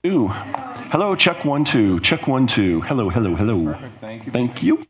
Ooh. Hello, check 1 2. Check 1 2. Hello, hello, hello. Perfect. Thank you. Thank you.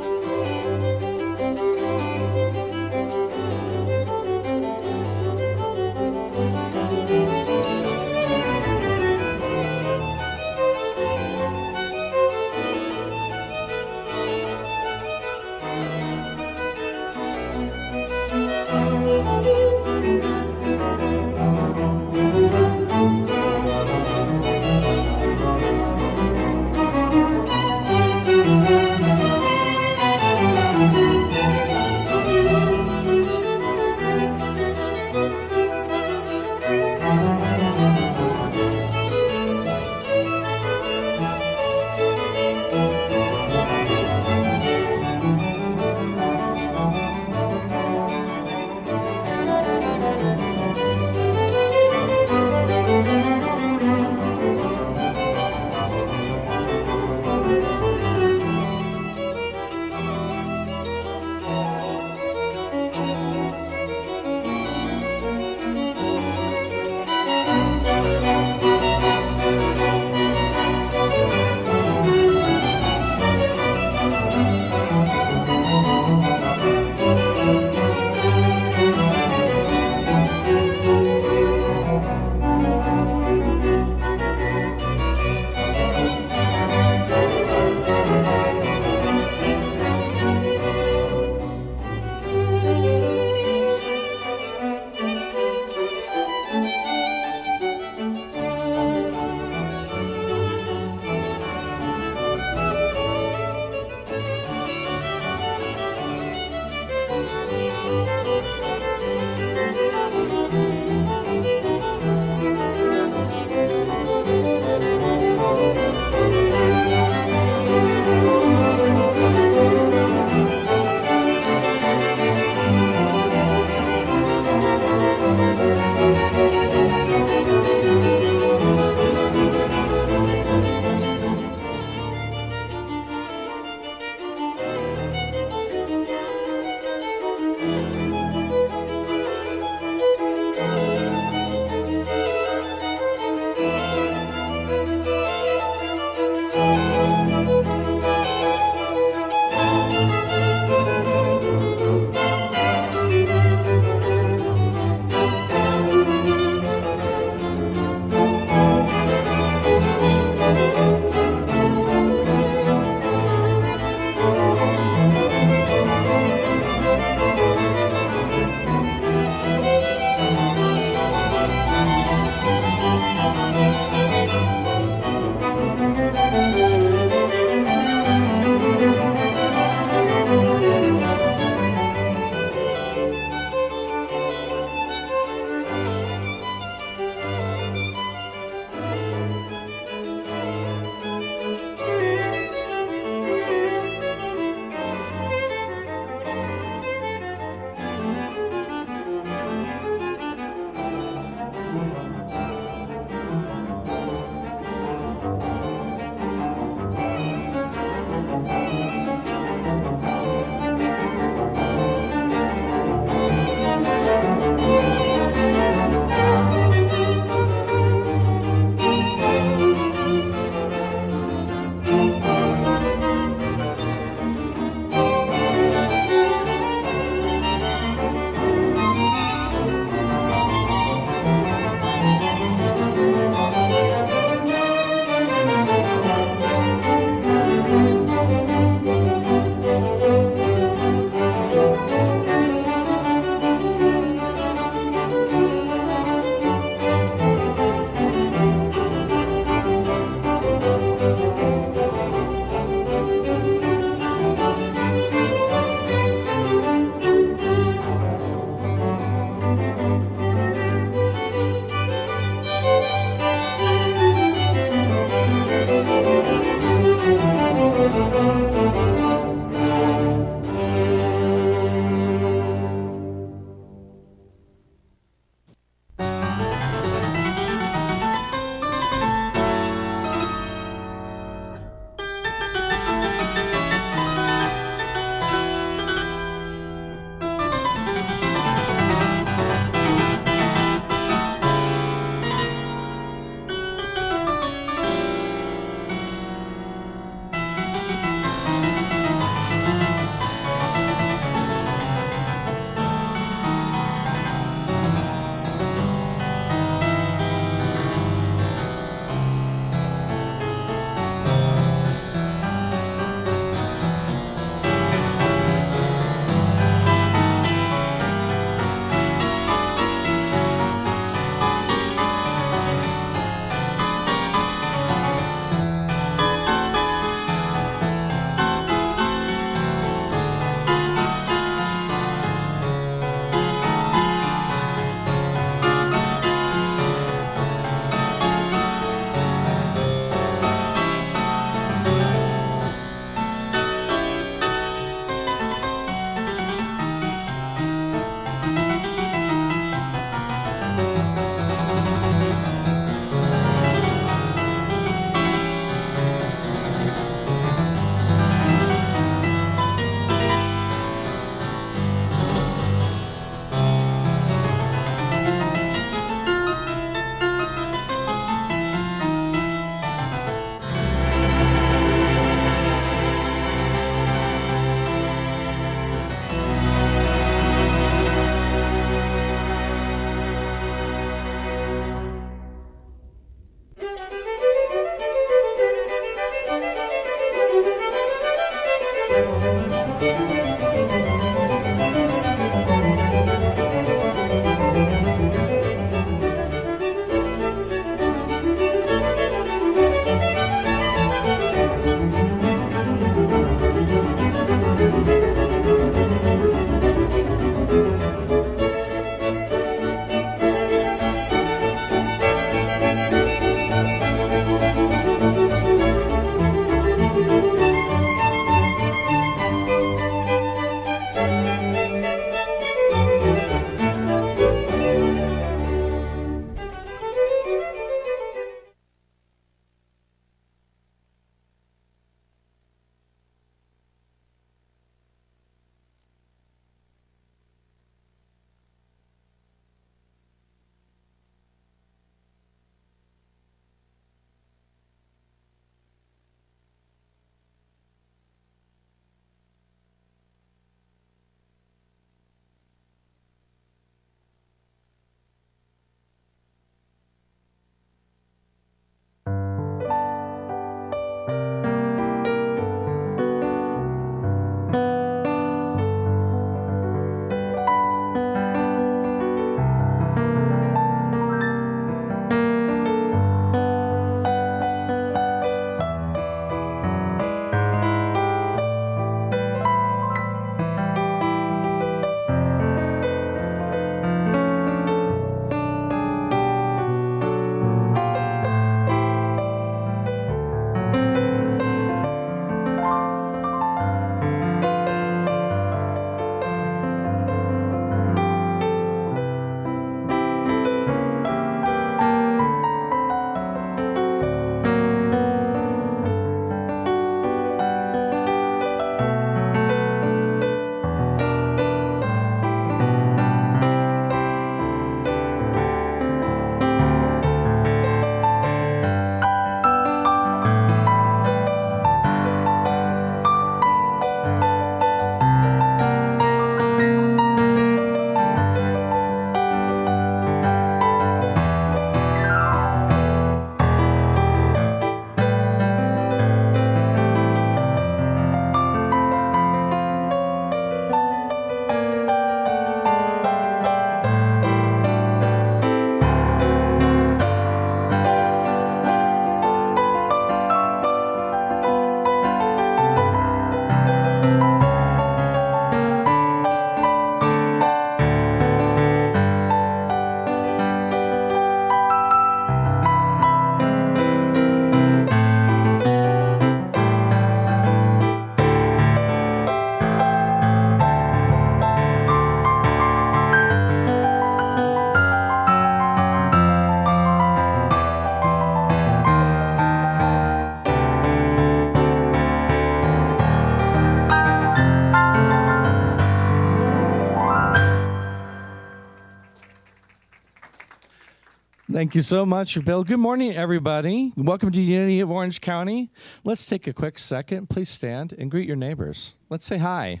Thank you so much, Bill. Good morning, everybody. Welcome to Unity of Orange County. Let's take a quick second. Please stand and greet your neighbors. Let's say hi.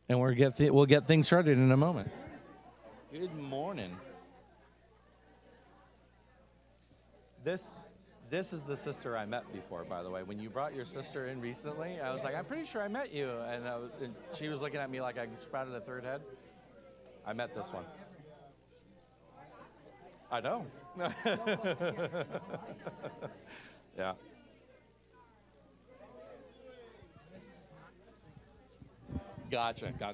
And we'll get things started in a moment. Good morning. This is the sister I met before, by the way. When you brought your sister in recently, I was like, I'm pretty sure I met you. And she was looking at me like I sprouted a third head. I met this one. I know. Yeah. Gotcha. I know,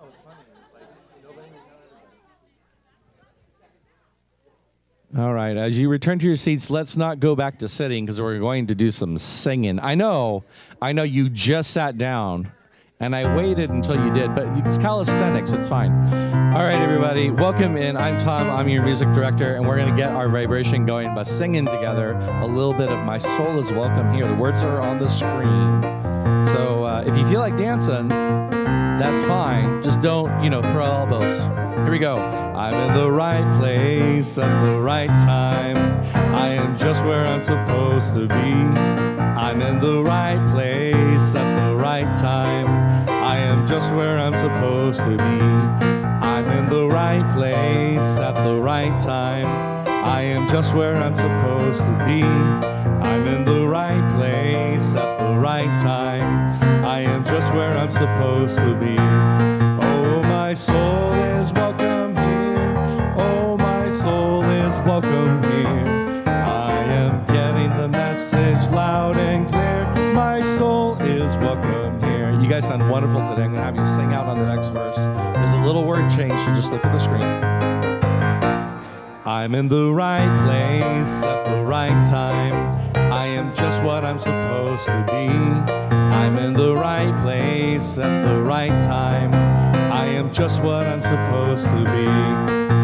it's funny. It's like nobody knows. All right, as you return to your seats, let's not go back to sitting because we're going to do some singing. I know you just sat down, and I waited until you did, but it's calisthenics, it's fine. All right, everybody, welcome in. I'm Tom, I'm your music director, and we're going to get our vibration going by singing together a little bit of My Soul is Welcome Here. The words are on the screen. So if you feel like dancing, that's fine. Just don't, throw elbows. Here we go. I'm in the right place at the right time. I am just where I'm supposed to be. I'm in the right place at the right time. I am just where I'm supposed to be. I'm in the right place at the right time. I am just where I'm supposed to be. I'm in the right place at the right time. I am just where I'm supposed to be. Oh, my soul is welcome here. Oh, my soul is welcome here. I am getting the message loud and clear. My soul is welcome here. You guys sound wonderful today. I'm going to have you sing out on the next verse. There's a little word change, so just look at the screen. I'm in the right place at the right time. I am just what I'm supposed to be. I'm in the right place at the right time. I am just what I'm supposed to be.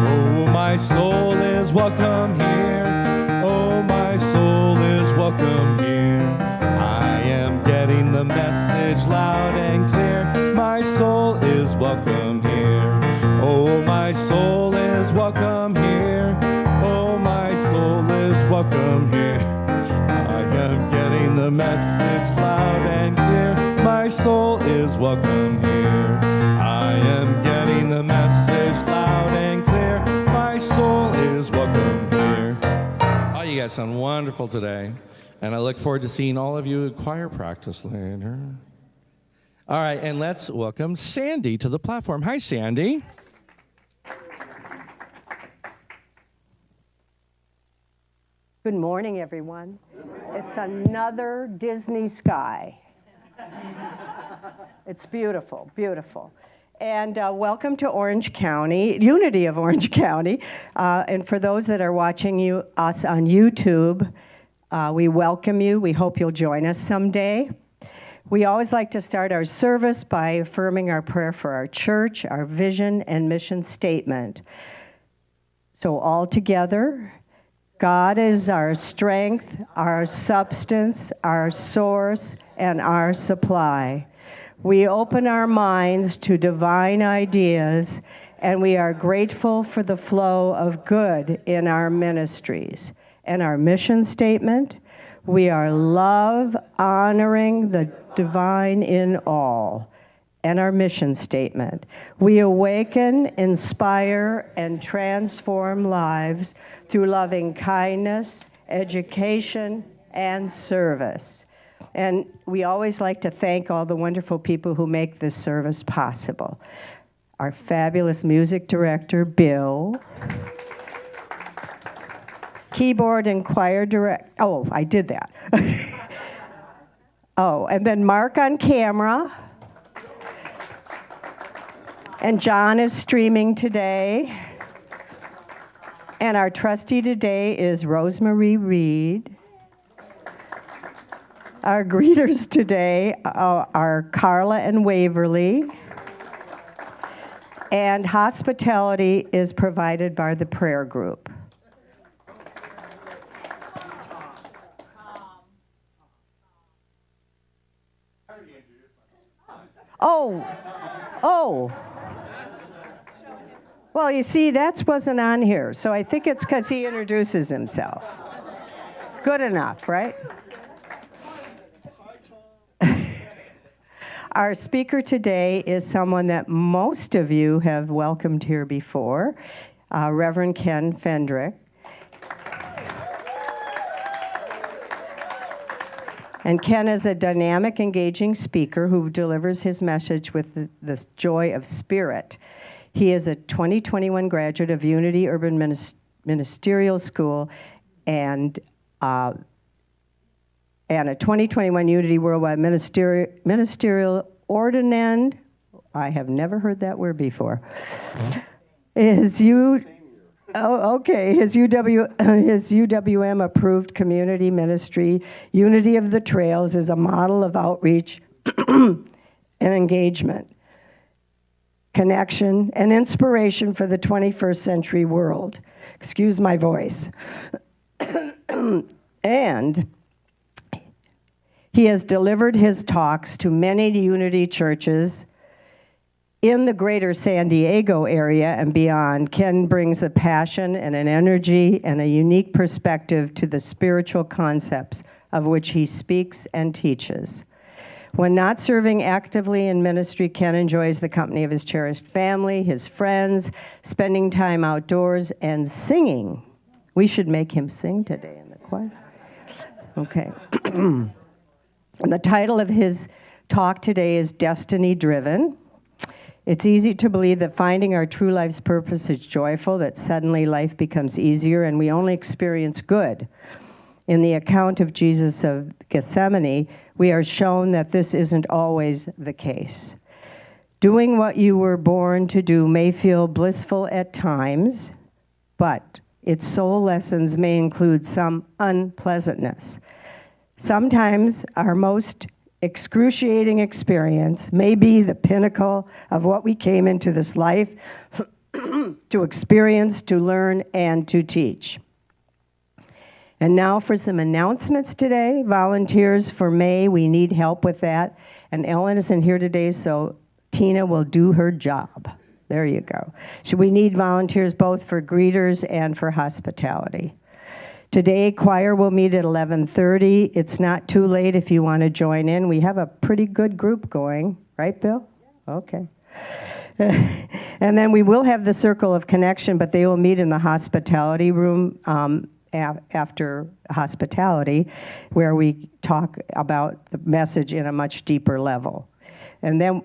Oh, my soul is welcome here. Oh, my soul is welcome here. I am getting the message loud and clear. My soul is welcome here. Oh, my soul is welcome here. Oh, my soul is welcome here. I am getting the message loud and clear. My soul is welcome here. I am getting the message loud and clear. My soul is welcome here. Oh, you guys sound wonderful today. And I look forward to seeing all of you at choir practice later. All right, and let's welcome Sandy to the platform. Hi, Sandy. Good morning, everyone. It's another Disney sky. It's beautiful, beautiful. And welcome to Orange County, Unity of Orange County. And for those that are watching us on YouTube, we welcome you. We hope you'll join us someday. We always like to start our service by affirming our prayer for our church, our vision and mission statement. So all together, God is our strength, our substance, our source, and our supply. We open our minds to divine ideas, and we are grateful for the flow of good in our ministries. And our mission statement, we are love, honoring the divine in all. And our mission statement, we awaken, inspire, and transform lives through loving kindness, education, and service. And we always like to thank all the wonderful people who make this service possible. Our fabulous music director, Bill. Keyboard and choir director, oh, I did that. Oh, and then Mark on camera. And John is streaming today. And our trustee today is Rosemary Reed. Our greeters today are Carla and Waverly. And hospitality is provided by the prayer group. Oh. Well, you see, that wasn't on here, so I think it's because he introduces himself. Good enough, right? Our speaker today is someone that most of you have welcomed here before, Reverend Ken Fendrick. And Ken is a dynamic, engaging speaker who delivers his message with the joy of spirit. He is a 2021 graduate of Unity Urban Ministerial School and a 2021 Unity Worldwide Ministerial Ordinand. I have never heard that word before. His UWM approved community ministry, Unity of the Trails, is a model of outreach and engagement, connection, and inspiration for the 21st century world. Excuse my voice. And he has delivered his talks to many Unity churches in the greater San Diego area and beyond. Ken brings a passion and an energy and a unique perspective to the spiritual concepts of which he speaks and teaches. When not serving actively in ministry, Ken enjoys the company of his cherished family, his friends, spending time outdoors, and singing. We should make him sing today in the choir. Okay. And the title of his talk today is Destiny Driven. It's easy to believe that finding our true life's purpose is joyful, that suddenly life becomes easier and we only experience good. In the account of Jesus of Gethsemane, we are shown that this isn't always the case. Doing what you were born to do may feel blissful at times, but its soul lessons may include some unpleasantness. Sometimes our most excruciating experience may be the pinnacle of what we came into this life to experience, to learn, and to teach. And now for some announcements today. Volunteers for May, we need help with that. And Ellen isn't here today, so Tina will do her job. There you go. So we need volunteers both for greeters and for hospitality. Today, choir will meet at 11:30. It's not too late if you want to join in. We have a pretty good group going, right, Bill? Okay. And then we will have the Circle of Connection, but they will meet in the hospitality room after hospitality, where we talk about the message in a much deeper level. And then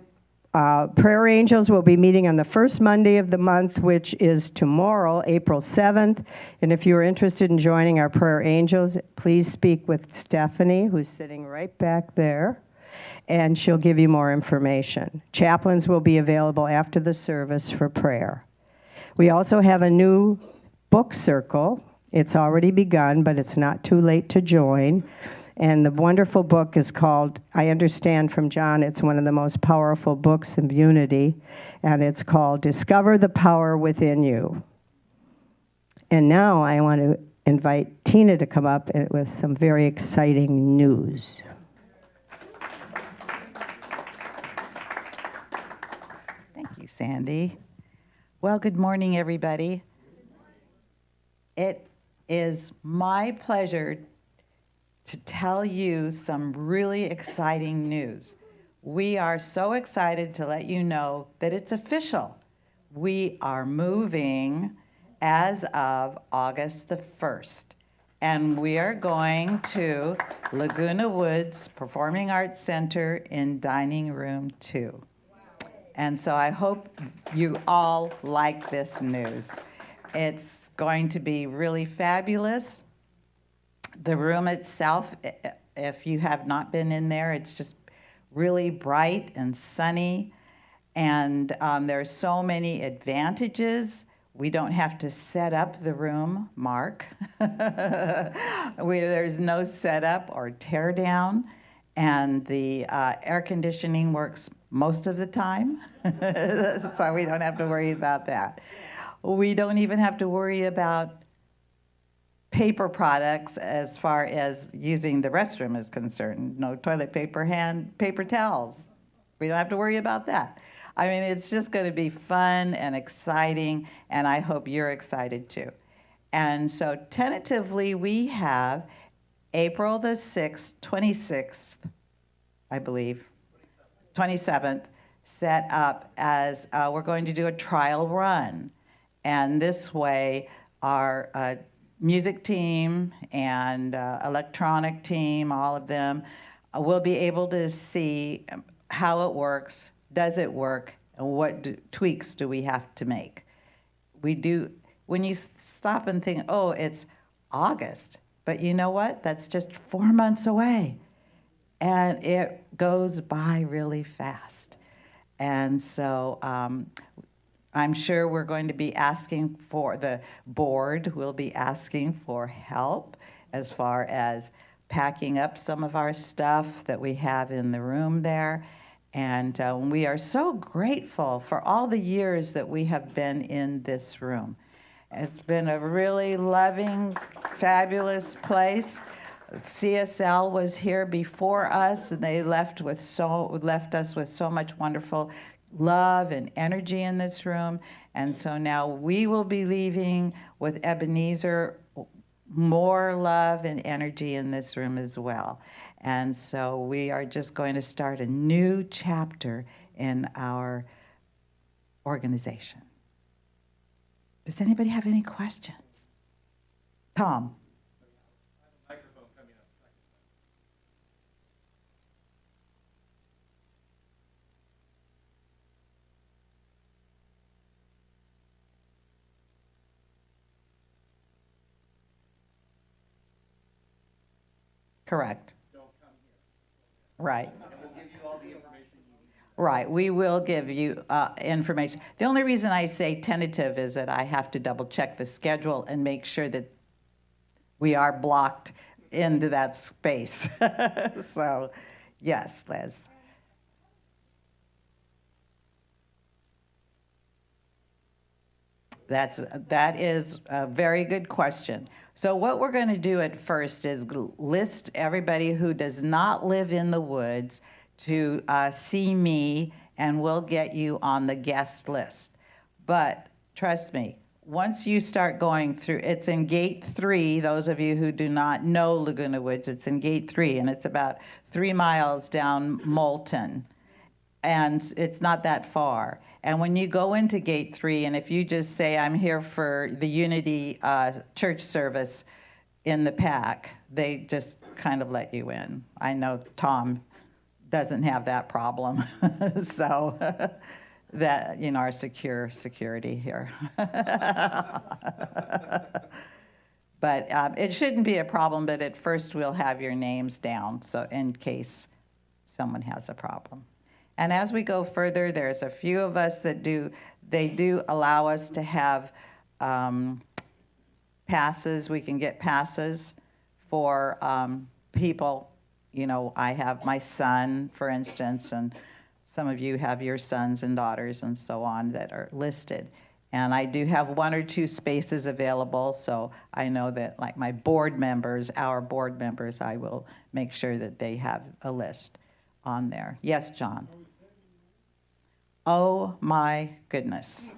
Prayer Angels will be meeting on the first Monday of the month, which is tomorrow, April 7th. And if you're interested in joining our Prayer Angels, please speak with Stephanie, who's sitting right back there, and she'll give you more information. Chaplains will be available after the service for prayer. We also have a new book circle. It's already begun, but it's not too late to join. And the wonderful book is called, I understand from John, it's one of the most powerful books of unity, and it's called Discover the Power Within You. And now I want to invite Tina to come up with some very exciting news. Thank you, Sandy. Well, good morning, everybody. It is my pleasure to tell you some really exciting news. We are so excited to let you know that it's official. We are moving as of August the 1st, and we are going to Laguna Woods Performing Arts Center in Dining Room 2. And so I hope you all like this news. It's going to be really fabulous. The room itself, if you have not been in there, it's just really bright and sunny, and there's so many advantages. We don't have to set up the room, Mark. There's no setup or tear down, and the air conditioning works most of the time, so we don't have to worry about that. We don't even have to worry about paper products as far as using the restroom is concerned. No toilet paper, paper towels. We don't have to worry about that. I mean, it's just going to be fun and exciting, and I hope you're excited too. And so tentatively, we have April the 6th, 26th, I believe, 27th, set up as we're going to do a trial run. And this way, our music team and electronic team, all of them, will be able to see how it works, does it work, and what tweaks do we have to make. We do, when you stop and think, oh, it's August, but you know what? That's just 4 months away. And it goes by really fast. And so I'm sure we're going to be asking for, the board will be asking for help as far as packing up some of our stuff that we have in the room there. And we are so grateful for all the years that we have been in this room. It's been a really loving, fabulous place. CSL was here before us, and they left us with so much wonderful love and energy in this room. And so now we will be leaving with Ebenezer more love and energy in this room as well. And so we are just going to start a new chapter in our organization. Does anybody have any questions? Tom? Correct. Don't come here. Right. And we'll give you all the information you need. Right. We will give you information. The only reason I say tentative is that I have to double check the schedule and make sure that we are blocked into that space. So, yes, Liz. That is a very good question. So what we're going to do at first is list everybody who does not live in the woods to see me, and we'll get you on the guest list. But trust me, once you start going through, it's in gate 3. Those of you who do not know Laguna Woods, it's in gate 3, and it's about 3 miles down Moulton. And it's not that far. And when you go into gate 3, and if you just say, I'm here for the Unity church service in the PAC, they just kind of let you in. I know Tom doesn't have that problem. So that, you know, our security here. But it shouldn't be a problem, but at first we'll have your names down, so in case someone has a problem. And as we go further, there's a few of us that they do allow us to have passes. We can get passes for people. You know, I have my son, for instance, and some of you have your sons and daughters and so on that are listed. And I do have 1 or 2 spaces available, so I know that, like my board members, our board members, I will make sure that they have a list on there. Yes, John? Oh my goodness.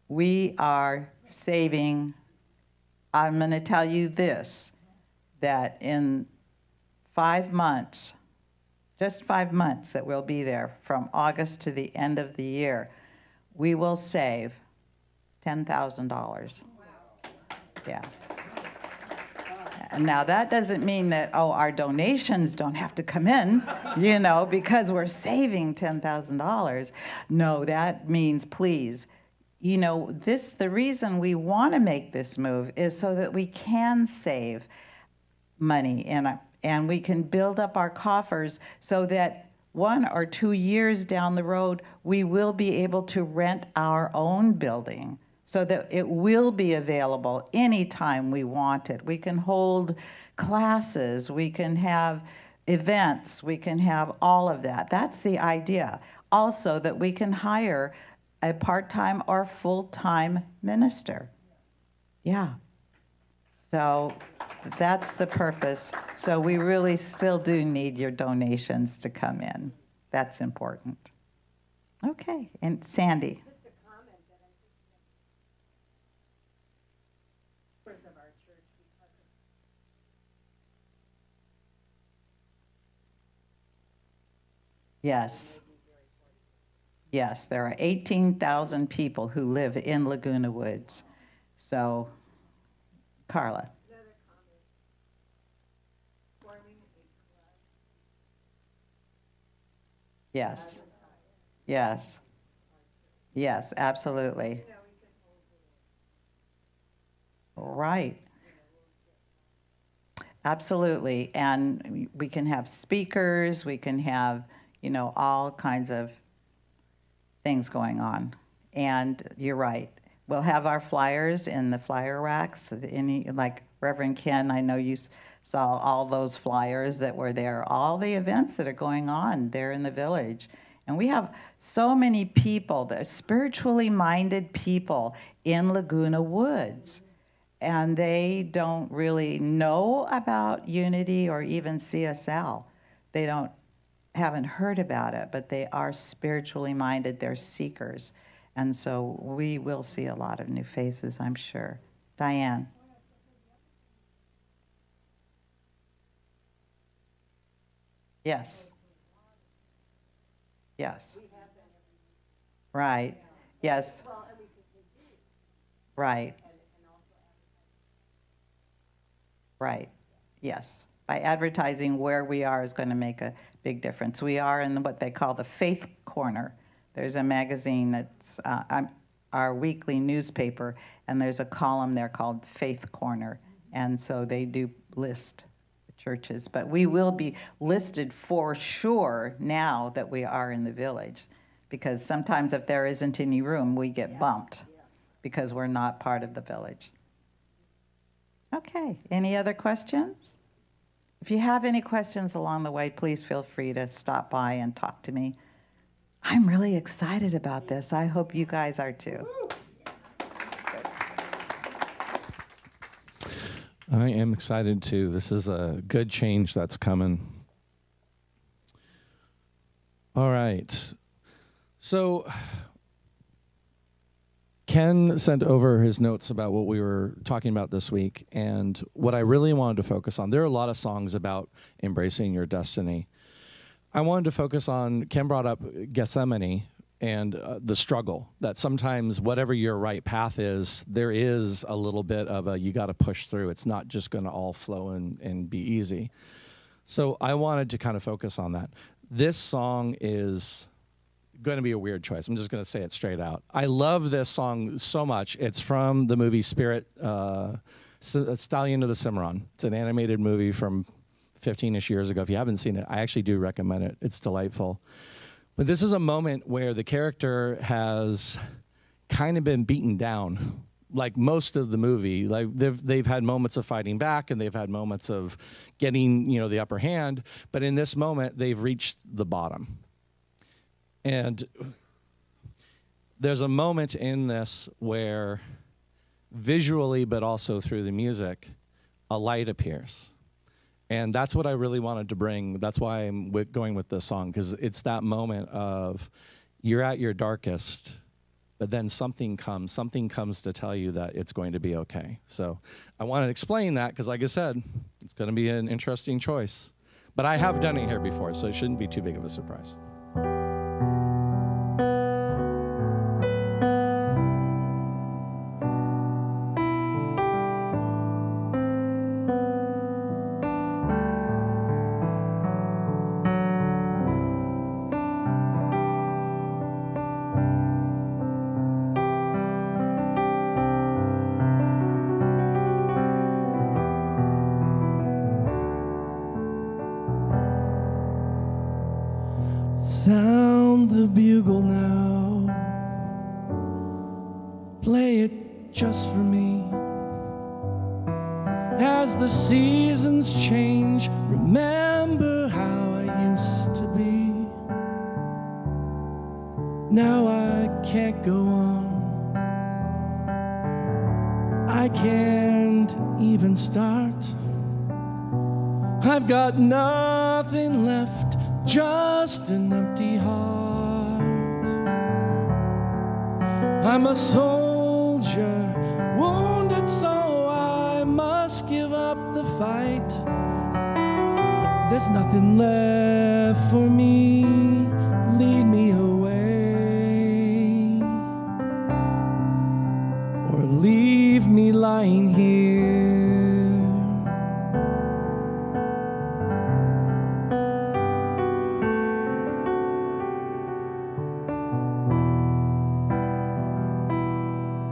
We are saving, I'm going to tell you this, that in 5 months, just 5 months that we'll be there from August to the end of the year, we will save $10,000. Yeah. And now that doesn't mean that, oh, our donations don't have to come in, you know, because we're saving $10,000. No, that means, please, you know, the reason we want to make this move is so that we can save money and we can build up our coffers so that 1 or 2 years down the road, we will be able to rent our own building, so that it will be available anytime we want it. We can hold classes, we can have events, we can have all of that. That's the idea. Also, that we can hire a part-time or full-time minister. Yeah. So that's the purpose. So we really still do need your donations to come in. That's important. Okay, and Sandy. Yes. Yes, there are 18,000 people who live in Laguna Woods. So, Carla. Yes. Yes. Yes, absolutely. Right. Absolutely. And we can have speakers, we can have, all kinds of things going on. And you're right. We'll have our flyers in the flyer racks. Like Reverend Ken, I know you saw all those flyers that were there, all the events that are going on there in the village. And we have so many people, that are spiritually minded people in Laguna Woods. And they don't really know about Unity or even CSL. They haven't heard about it, but they are spiritually minded. They're seekers. And so we will see a lot of new faces, I'm sure. Diane. Yes. Yes. Right. Yes. Right. Right. Yes. By advertising where we are is going to make a big difference. We are in what they call the Faith Corner. There's a magazine that's our weekly newspaper, and there's a column there called Faith Corner. And so they do list the churches. But we will be listed for sure now that we are in the village, because sometimes if there isn't any room, we get bumped because we're not part of the village. Okay, any other questions? If you have any questions along the way, please feel free to stop by and talk to me. I'm really excited about this. I hope you guys are too. I am excited too. This is a good change that's coming. All right. So Ken sent over his notes about what we were talking about this week, and what I really wanted to focus on, there are a lot of songs about embracing your destiny. I wanted to focus on, Ken brought up Gethsemane and the struggle, that sometimes whatever your right path is, there is a little bit of you got to push through. It's not just going to all flow and be easy. So I wanted to kind of focus on that. This song is going to be a weird choice. I'm just going to say it straight out. I love this song so much. It's from the movie Spirit, Stallion of the Cimarron. It's an animated movie from 15-ish years ago. If you haven't seen it, I actually do recommend it. It's delightful. But this is a moment where the character has kind of been beaten down, like most of the movie. Like they've had moments of fighting back, and they've had moments of getting, the upper hand. But in this moment, they've reached the bottom. And there's a moment in this where visually, but also through the music, a light appears. And that's what I really wanted to bring. That's why I'm going with this song, because it's that moment of you're at your darkest, but then something comes to tell you that it's going to be okay. So I want to explain that, because like I said, it's going to be an interesting choice. But I have done it here before, so it shouldn't be too big of a surprise. Sound the bugle now, play it just for me. As the seasons change, remember how I used to be. Now I can't go on, I can't even start. I've got nothing left, just an empty heart. I'm a soldier, wounded, so I must give up the fight. There's nothing left for me, lead me away, or leave me lying here.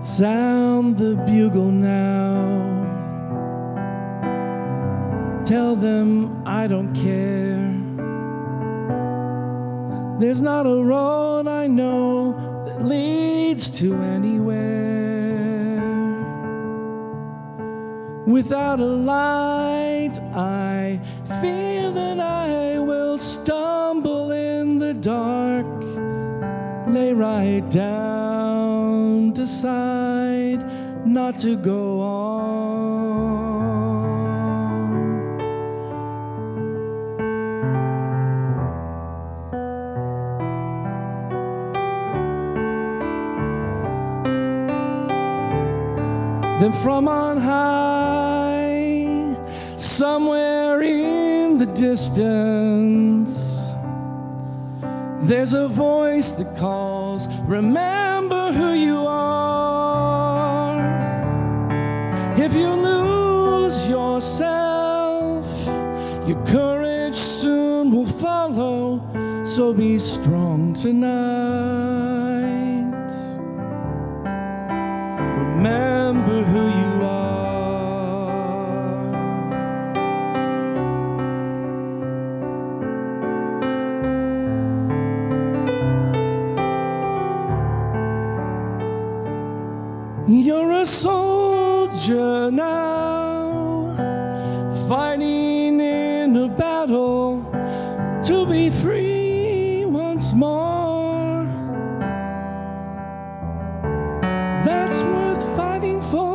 Sound the bugle now. Tell them I don't care. There's not a road I know that leads to anywhere. Without a light, I fear that I will stumble in the dark. Lay right down, decide not to go on. Then from on high, somewhere in the distance, there's a voice that calls, remember who you are. If you lose yourself, your courage soon will follow, so be strong tonight. Remember who you are. You're a soldier now, fighting in a battle to be free once more. That's worth fighting for.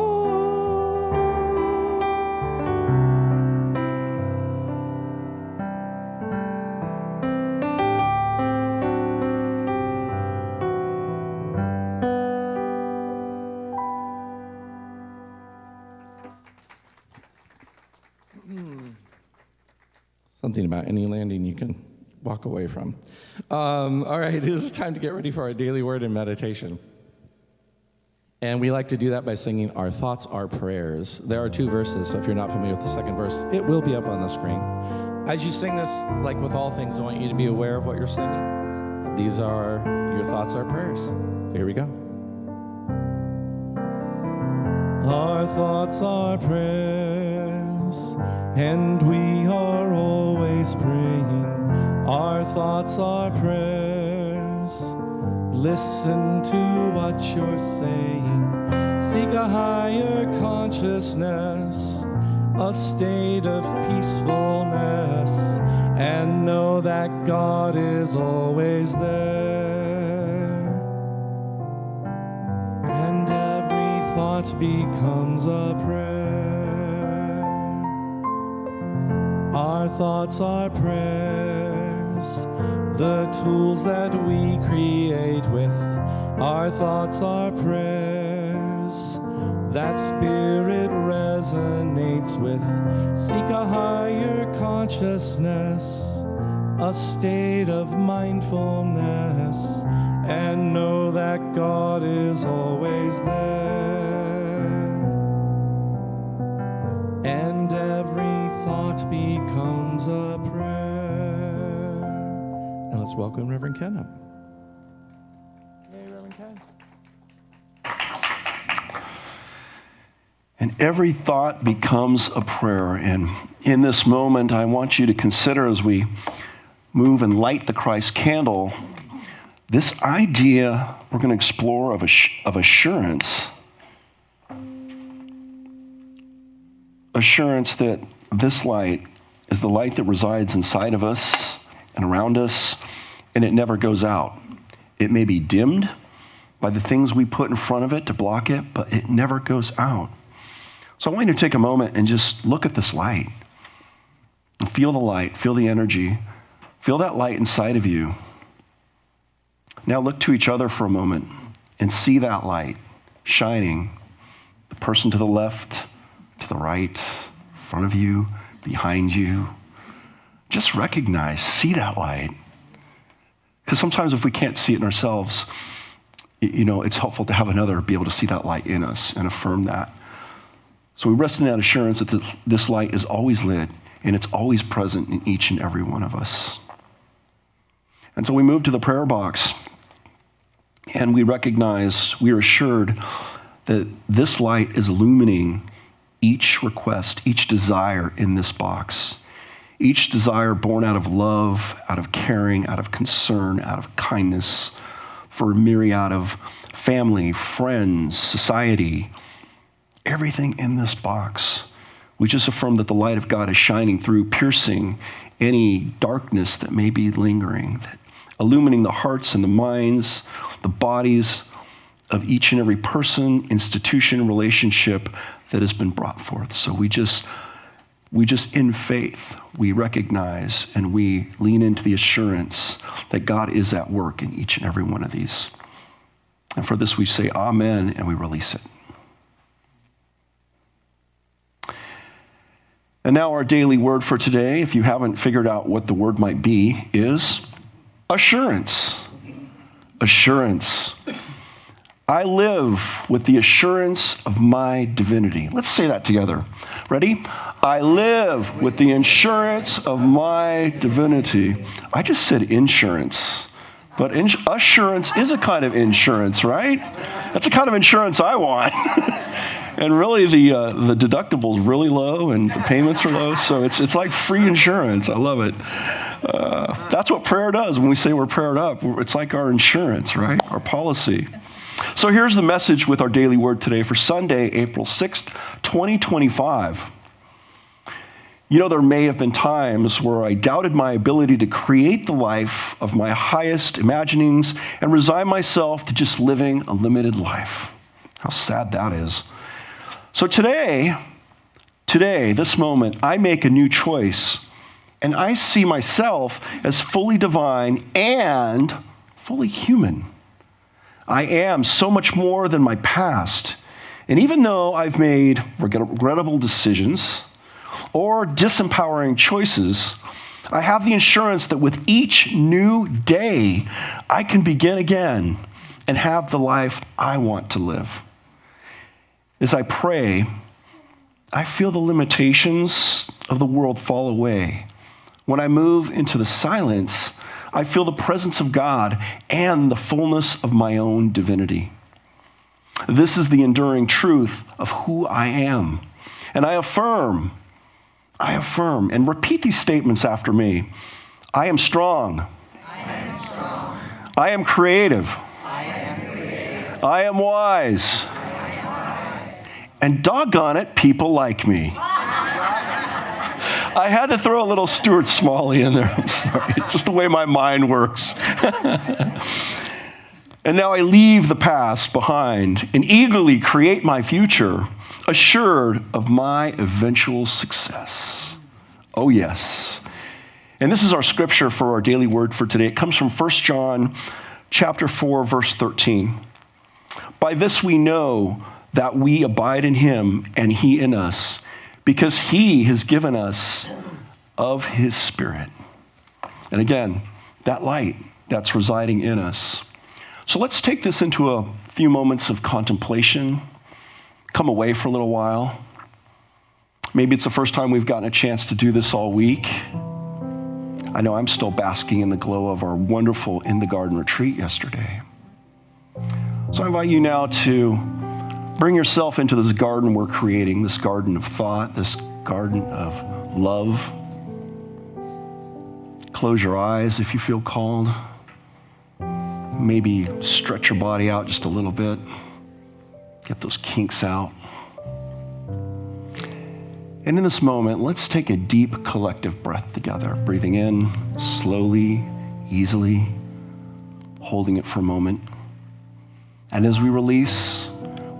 Something about any landing you can walk away from. All right, it is time to get ready for our daily word and meditation. And we like to do that by singing Our Thoughts, Our Prayers. There are 2 verses, so if you're not familiar with the second verse, it will be up on the screen. As you sing this, like with all things, I want you to be aware of what you're singing. These are your thoughts, our prayers. Here we go. Our thoughts, our prayers, and we are always praying. Our thoughts, our prayers, listen to what you're saying. Seek a higher consciousness, a state of peacefulness, and know that God is always there. And every thought becomes a prayer. Our thoughts are prayers, the tools that we create with. Our thoughts are prayers that spirit resonates with. Seek a higher consciousness, a state of mindfulness, and know that God is always there. And every thought becomes a prayer. Now let's welcome Reverend Ken up. Hey, Reverend Ken. And every thought becomes a prayer. And in this moment, I want you to consider, as we move and light the Christ candle, this idea we're going to explore of assurance. Assurance that this light is the light that resides inside of us and around us, and it never goes out. It may be dimmed by the things we put in front of it to block it, but it never goes out. So I want you to take a moment and just look at this light. And feel the light, feel the energy, feel that light inside of you. Now look to each other for a moment and see that light shining. The person to the left, to the right, in front of you, behind you. Just recognize, see that light. Because sometimes if we can't see it in ourselves, it's helpful to have another be able to see that light in us and affirm that. So we rest in that assurance that this light is always lit and it's always present in each and every one of us. And so we move to the prayer box and we recognize, we are assured that this light is illumining each request, each desire in this box. Each desire born out of love, out of caring, out of concern, out of kindness for a myriad of family, friends, society, everything in this box. We just affirm that the light of God is shining through, piercing any darkness that may be lingering, that illumining the hearts and the minds, the bodies of each and every person, institution, relationship that has been brought forth. So we just in faith, we recognize and we lean into the assurance that God is at work in each and every one of these. And for this we say amen and we release it. And now our daily word for today, if you haven't figured out what the word might be, is assurance. Assurance. I live with the assurance of my divinity. Let's say that together. Ready? I live with the assurance of my divinity. I just said insurance, but assurance is a kind of insurance, right? That's a kind of insurance I want. And really the deductible's really low and the payments are low, so it's like free insurance. I love it. That's what prayer does. When we say we're prayed up, it's like our insurance, right? Our policy. So here's the message with our daily word today for Sunday, April 6th, 2025. There may have been times where I doubted my ability to create the life of my highest imaginings and resign myself to just living a limited life. How sad that is. So today, this moment, I make a new choice, and I see myself as fully divine and fully human. I am so much more than my past. And even though I've made regrettable decisions or disempowering choices, I have the assurance that with each new day, I can begin again and have the life I want to live. As I pray, I feel the limitations of the world fall away. When I move into the silence, I feel the presence of God and the fullness of my own divinity. This is the enduring truth of who I am. And I affirm, and repeat these statements after me. I am strong. I am creative. I am wise. And doggone it, people like me. I had to throw a little Stuart Smalley in there. I'm sorry. It's just the way my mind works. And now I leave the past behind and eagerly create my future, assured of my eventual success. Oh, yes. And this is our scripture for our daily word for today. It comes from 1 John chapter 4, verse 13. By this we know that we abide in him and he in us, because he has given us of his Spirit. And again, that light that's residing in us. So let's take this into a few moments of contemplation, come away for a little while. Maybe it's the first time we've gotten a chance to do this all week. I know I'm still basking in the glow of our wonderful In the Garden retreat yesterday. So I invite you now to bring yourself into this garden we're creating, this garden of thought, this garden of love. Close your eyes if you feel called. Maybe stretch your body out just a little bit. Get those kinks out. And in this moment, let's take a deep collective breath together. Breathing in slowly, easily, holding it for a moment. And as we release,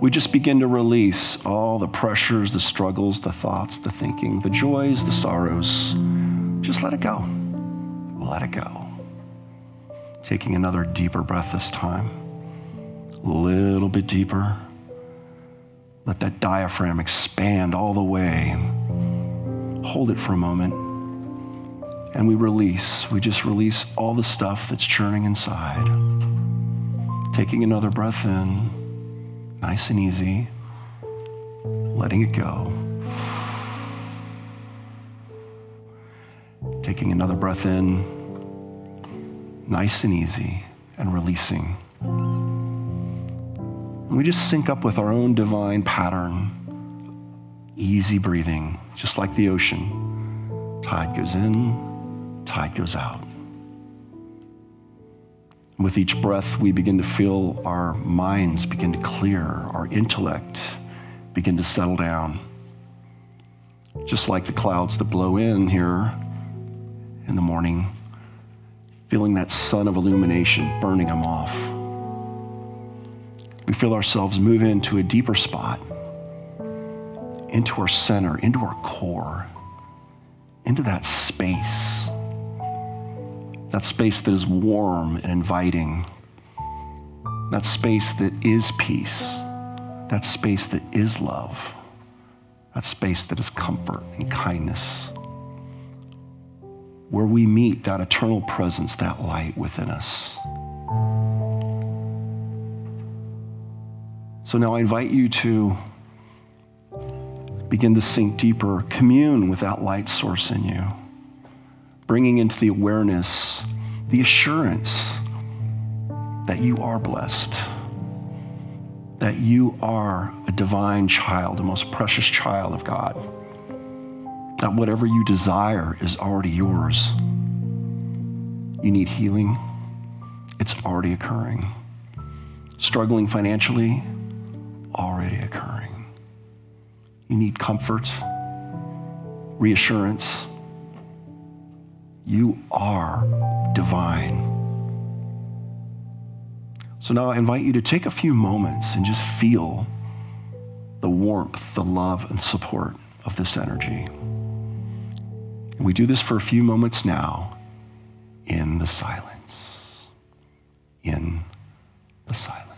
we just begin to release all the pressures, the struggles, the thoughts, the thinking, the joys, the sorrows. Just let it go. Let it go. Taking another deeper breath this time. A little bit deeper. Let that diaphragm expand all the way. Hold it for a moment. And we release. We just release all the stuff that's churning inside. Taking another breath in, nice and easy. Letting it go. Taking another breath in, nice and easy, and releasing. And we just sync up with our own divine pattern. Easy breathing, just like the ocean. Tide goes in, tide goes out. With each breath, we begin to feel our minds begin to clear, our intellect begin to settle down. Just like the clouds that blow in here in the morning, feeling that sun of illumination burning them off. We feel ourselves move into a deeper spot, into our center, into our core, into that space that is warm and inviting, that space that is peace, that space that is love, that space that is comfort and kindness, where we meet that eternal presence, that light within us. So now I invite you to begin to sink deeper, commune with that light source in you, bringing into the awareness, the assurance that you are blessed, that you are a divine child, the most precious child of God, that whatever you desire is already yours. You need healing, it's already occurring. Struggling financially, already occurring. You need comfort, reassurance. You are divine. So now I invite you to take a few moments and just feel the warmth, the love, and support of this energy. And we do this for a few moments now in the silence. In the silence.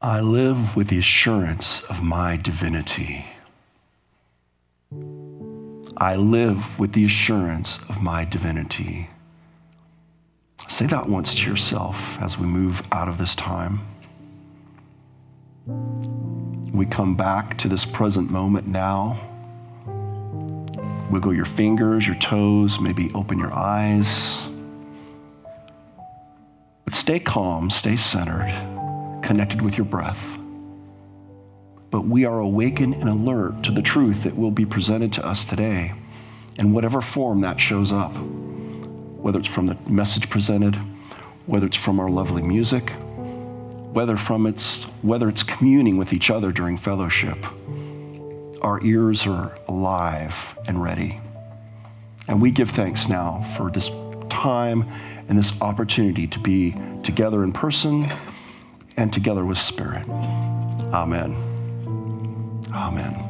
I live with the assurance of my divinity. I live with the assurance of my divinity. Say that once to yourself as we move out of this time. We come back to this present moment now. Wiggle your fingers, your toes, maybe open your eyes. But stay calm, stay centered, connected with your breath. But we are awakened and alert to the truth that will be presented to us today in whatever form that shows up, whether it's from the message presented, whether it's from our lovely music, whether it's communing with each other during fellowship. Our ears are alive and ready. And we give thanks now for this time and this opportunity to be together in person and together with Spirit. Amen. Amen.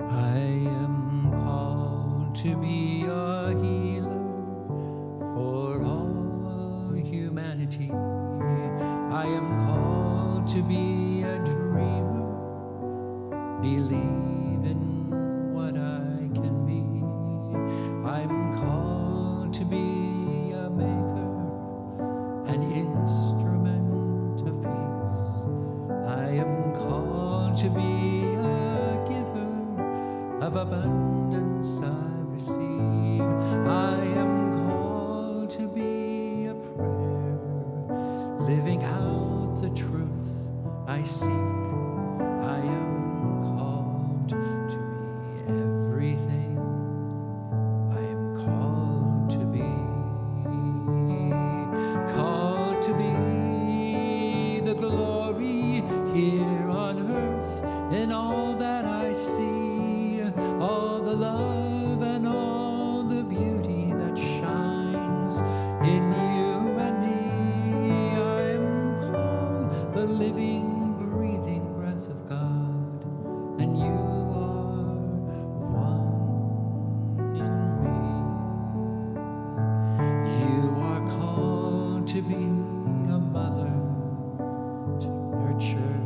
I am called to be a healer for all humanity. I am called to be a dreamer, believe in what I can be. living out the truth I seek. I am called to be everything I am called to be. Called to be the glory here on earth in all that I see, all the love and all the beauty that shines in you and me. I am called the living, breathing breath of God, and you are one in me. You are called to be a mother, to nurture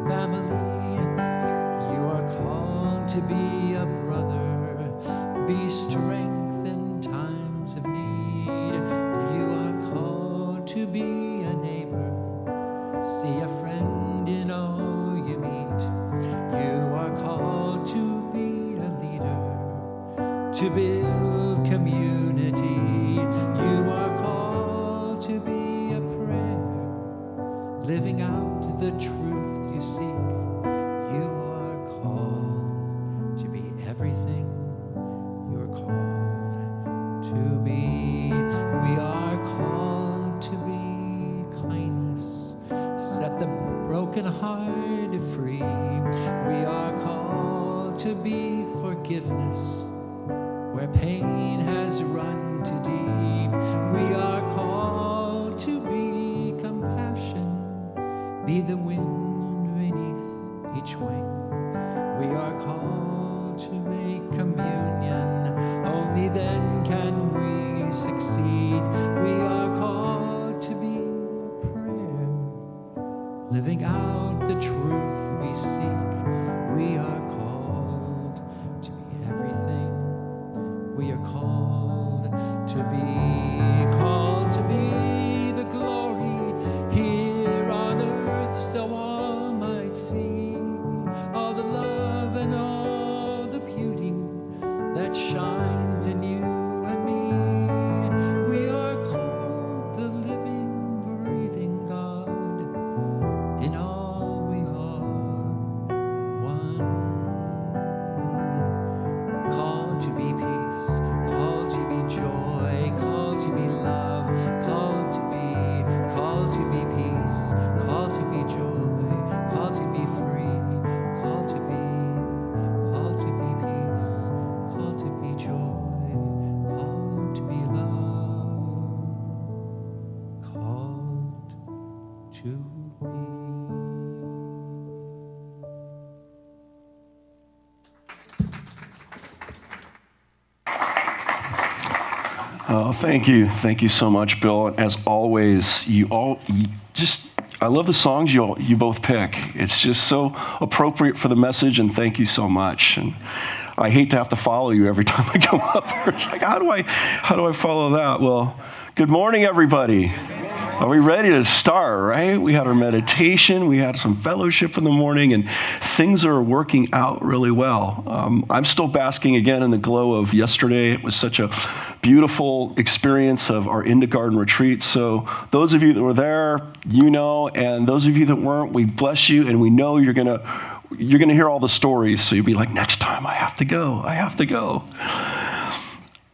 family. You are called to be a brother, be strength in times of need. You are called to be a neighbor, see a friend in all you meet. You are called to be a leader, to build community. You are called to be a prayer, living out the truth you seek. You are called to be everything you're called to be. We are called to be kindness, set the brokenhearted free. We are called to be forgiveness, where pain has run too deep. We are called to be compassion, be the wind beneath each wing. We are called to make communion, only then can we succeed. We are called to be a prayer, living out the truth we seek. We are called to be everything we are called to be. Called to be the glory here on earth, so all might see all the love and all the beauty that shines in you and me. We are called the living, breathing God. In all we are one. Called to be peace, called to be joy, called to be love, called to be peace, called to be joy, called to be free, called to be peace, called to be joy, called to be love, called to be. Oh, thank you. Thank you so much, Bill. As always, I love the songs you both pick. It's just so appropriate for the message, and thank you so much. And I hate to have to follow you every time I come up here. It's like, how do I follow that? Well, good morning, everybody. Are we ready to start, right? We had our meditation, we had some fellowship in the morning, and things are working out really well. I'm still basking again in the glow of yesterday. It was such a beautiful experience of our Into Garden retreat. So those of you that were there, you know, and those of you that weren't, we bless you, and we know you're gonna hear all the stories. So you'll be like, next time I have to go.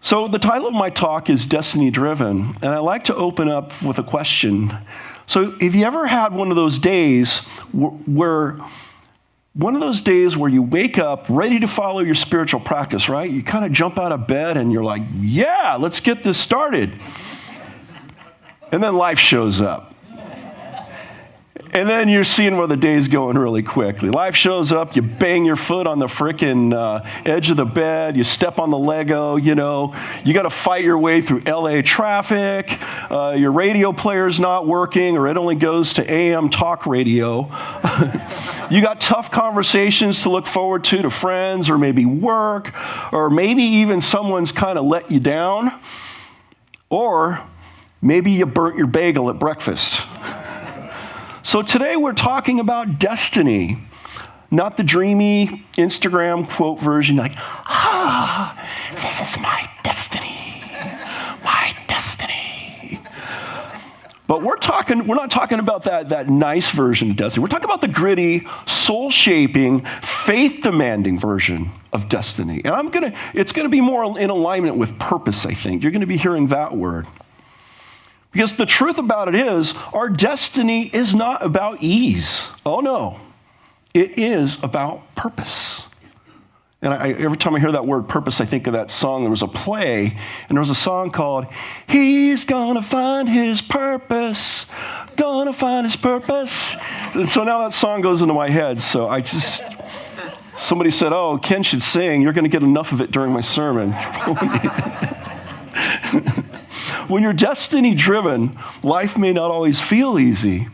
So the title of my talk is Destiny Driven, and I like to open up with a question. So have you ever had one of those days where you wake up ready to follow your spiritual practice, right? You kind of jump out of bed and you're like, yeah, let's get this started. And then life shows up. And then you're seeing where the day's going really quickly. Life shows up, you bang your foot on the frickin' edge of the bed, you step on the Lego, you know, you got to fight your way through LA traffic, your radio player's not working, or it only goes to AM talk radio. You got tough conversations to look forward to friends, or maybe work, or maybe even someone's kind of let you down, or maybe you burnt your bagel at breakfast. So today we're talking about destiny, not the dreamy Instagram quote version like, this is my destiny, my destiny. But we're not talking about that nice version of destiny. We're talking about the gritty, soul-shaping, faith-demanding version of destiny. And it's gonna be more in alignment with purpose, I think. You're gonna be hearing that word. Because the truth about it is, our destiny is not about ease. Oh no, it is about purpose. And every time I hear that word purpose, I think of that song. There was a play, and there was a song called, "He's gonna find his purpose, gonna find his purpose." And so now that song goes into my head. So somebody said, "Oh, Ken should sing. You're gonna get enough of it during my sermon." When you're destiny driven, life may not always feel easy,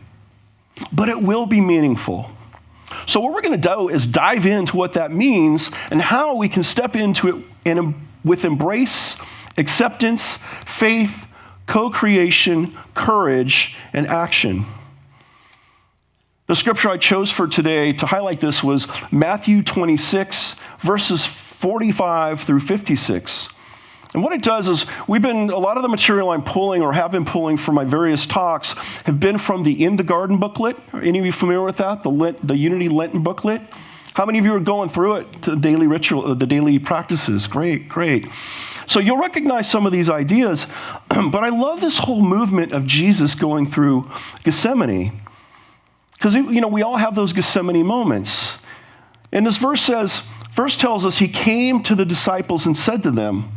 but it will be meaningful. So what we're going to do is dive into what that means and how we can step into it with embrace, acceptance, faith, co-creation, courage, and action. The scripture I chose for today to highlight this was Matthew 26, verses 45 through 56. And what it does is a lot of the material I'm pulling or have been pulling from my various talks have been from the In the Garden booklet. Are any of you familiar with that? The Unity Lenten booklet? How many of you are going through it to the daily ritual, the daily practices? Great, great. So you'll recognize some of these ideas, but I love this whole movement of Jesus going through Gethsemane. Because, we all have those Gethsemane moments. And this verse tells us he came to the disciples and said to them,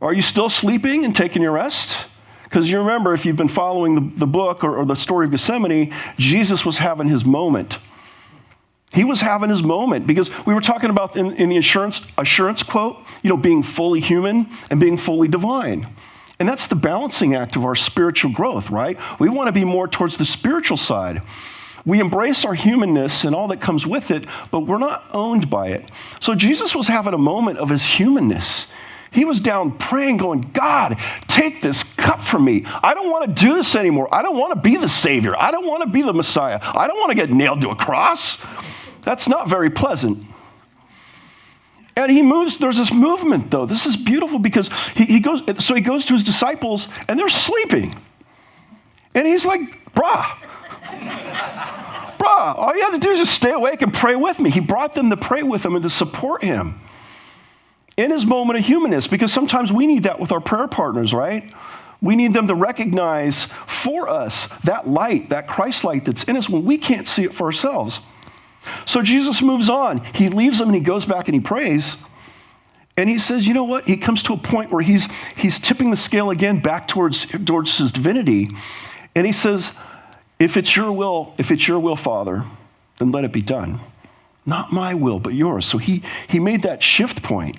"Are you still sleeping and taking your rest?" Because you remember, if you've been following the book or the story of Gethsemane, Jesus was having his moment. He was having his moment because we were talking about in the assurance quote, being fully human and being fully divine. And that's the balancing act of our spiritual growth, right? We want to be more towards the spiritual side. We embrace our humanness and all that comes with it, but we're not owned by it. So Jesus was having a moment of his humanness. He was down praying, going, "God, take this cup from me. I don't want to do this anymore. I don't want to be the Savior. I don't want to be the Messiah. I don't want to get nailed to a cross." That's not very pleasant. And he moves, there's this movement though. This is beautiful because he goes to his disciples and they're sleeping. And he's like, bruh, all you had to do is just stay awake and pray with me. He brought them to pray with him and to support him in his moment of humanness, because sometimes we need that with our prayer partners, right? We need them to recognize for us that light, that Christ light that's in us when we can't see it for ourselves. So Jesus moves on. He leaves them and he goes back and he prays. And he says, you know what? He comes to a point where he's tipping the scale again back towards his divinity. And he says, if it's your will, Father, then let it be done. Not my will, but yours. So he made that shift point.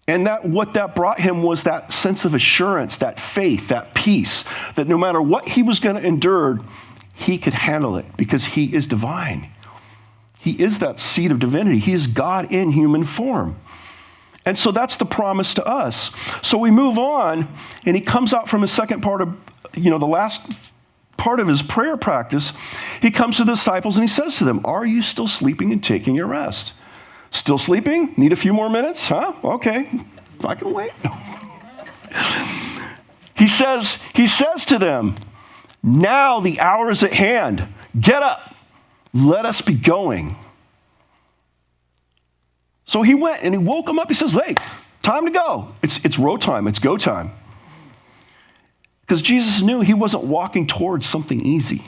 And what that brought him was that sense of assurance, that faith, that peace, that no matter what he was going to endure, he could handle it because he is divine. He is that seed of divinity. He is God in human form. And so that's the promise to us. So we move on, and he comes out from his second part of, the last part of his prayer practice. He comes to the disciples and he says to them, "Are you still sleeping and taking your rest?" Still sleeping? Need a few more minutes? Huh? Okay, I can wait. He says to them, "Now the hour is at hand. Get up. Let us be going." So he went and he woke them up. He says, "Hey, time to go. It's row time. It's go time." Because Jesus knew he wasn't walking towards something easy.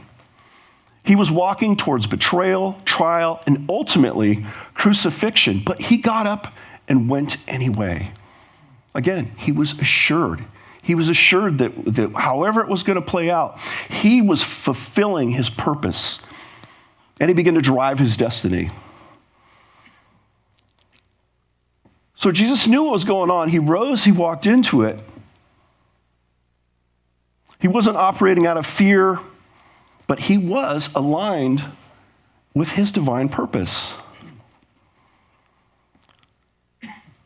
He was walking towards betrayal, trial, and ultimately crucifixion. But he got up and went anyway. Again, he was assured. He was assured that however it was going to play out, he was fulfilling his purpose. And he began to drive his destiny. So Jesus knew what was going on. He rose, he walked into it. He wasn't operating out of fear, but he was aligned with his divine purpose.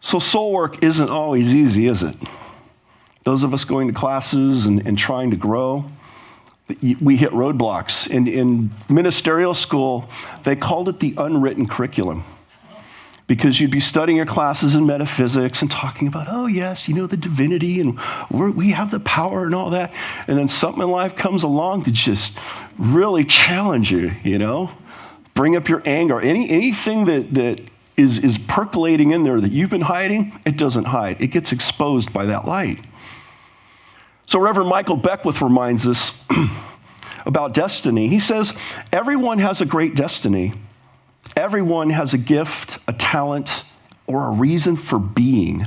So soul work isn't always easy, is it? Those of us going to classes and trying to grow, we hit roadblocks. In ministerial school, they called it the unwritten curriculum because you'd be studying your classes in metaphysics and talking about, oh yes, you know, the divinity and we have the power and all that. And then something in life comes along to just really challenge you, you know, bring up your anger. Anything that is percolating in there that you've been hiding, it doesn't hide. It gets exposed by that light. So Reverend Michael Beckwith reminds us about destiny. He says, everyone has a great destiny. Everyone has a gift, a talent, or a reason for being.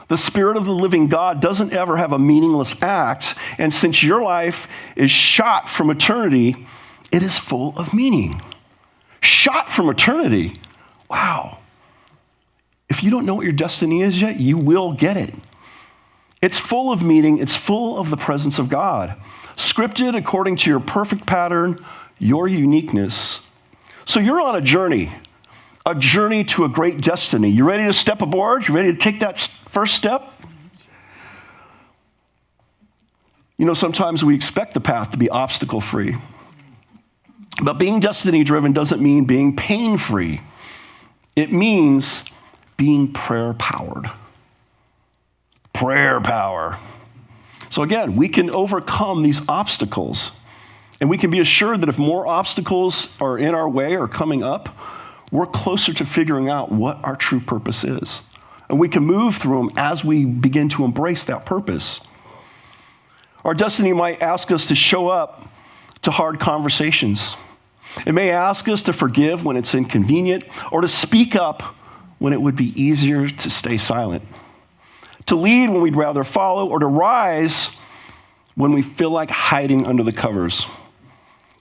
The Spirit of the living God doesn't ever have a meaningless act, and since your life is shot from eternity, it is full of meaning. Shot from eternity. Wow. If you don't know what your destiny is yet, you will get it. It's full of meaning. It's full of the presence of God. Scripted according to your perfect pattern, your uniqueness. So you're on a journey to a great destiny. You ready to step aboard? You ready to take that first step? You know, sometimes we expect the path to be obstacle-free. But being destiny-driven doesn't mean being pain-free. It means being prayer-powered. Prayer power. So again, we can overcome these obstacles, and we can be assured that if more obstacles are in our way or coming up, we're closer to figuring out what our true purpose is. And we can move through them as we begin to embrace that purpose. Our destiny might ask us to show up to hard conversations. It may ask us to forgive when it's inconvenient, or to speak up when it would be easier to stay silent. To lead when we'd rather follow, or to rise when we feel like hiding under the covers.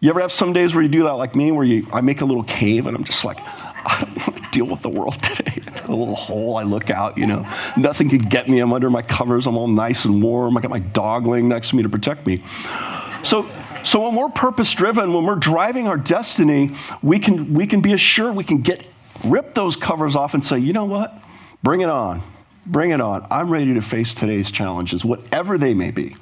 You ever have some days where you do that like me, where I make a little cave and I'm just like, I don't want to deal with the world today. A little hole, I look out, you know. Nothing can get me. I'm under my covers. I'm all nice and warm. I got my dog laying next to me to protect me. So when we're purpose-driven, when we're driving our destiny, we can be assured we can rip those covers off and say, you know what? Bring it on. Bring it on. I'm ready to face today's challenges, whatever they may be.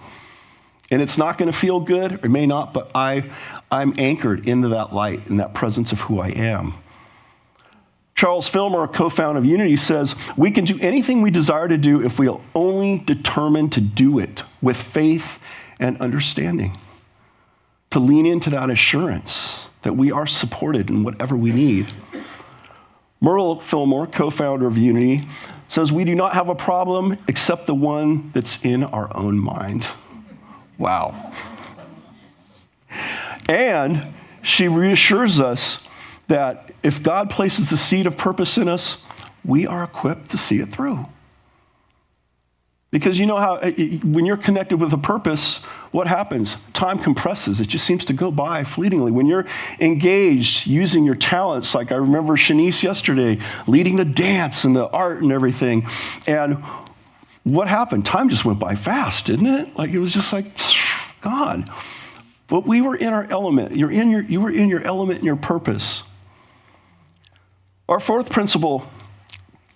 And it's not going to feel good, it may not, but I'm anchored into that light and that presence of who I am. Charles Fillmore, a co-founder of Unity, says, we can do anything we desire to do if we are only determined to do it with faith and understanding. To lean into that assurance that we are supported in whatever we need. Merle Fillmore, co-founder of Unity, says we do not have a problem except the one that's in our own mind. Wow. And she reassures us that if God places the seed of purpose in us, we are equipped to see it through. Because you know how when you're connected with a purpose, what happens? Time compresses. It just seems to go by fleetingly. When you're engaged, using your talents, like I remember Shanice yesterday, leading the dance and the art and everything. And what happened? Time just went by fast, didn't it? Like it was just like, gone. But we were in our element. You were in your element and your purpose. Our fourth principle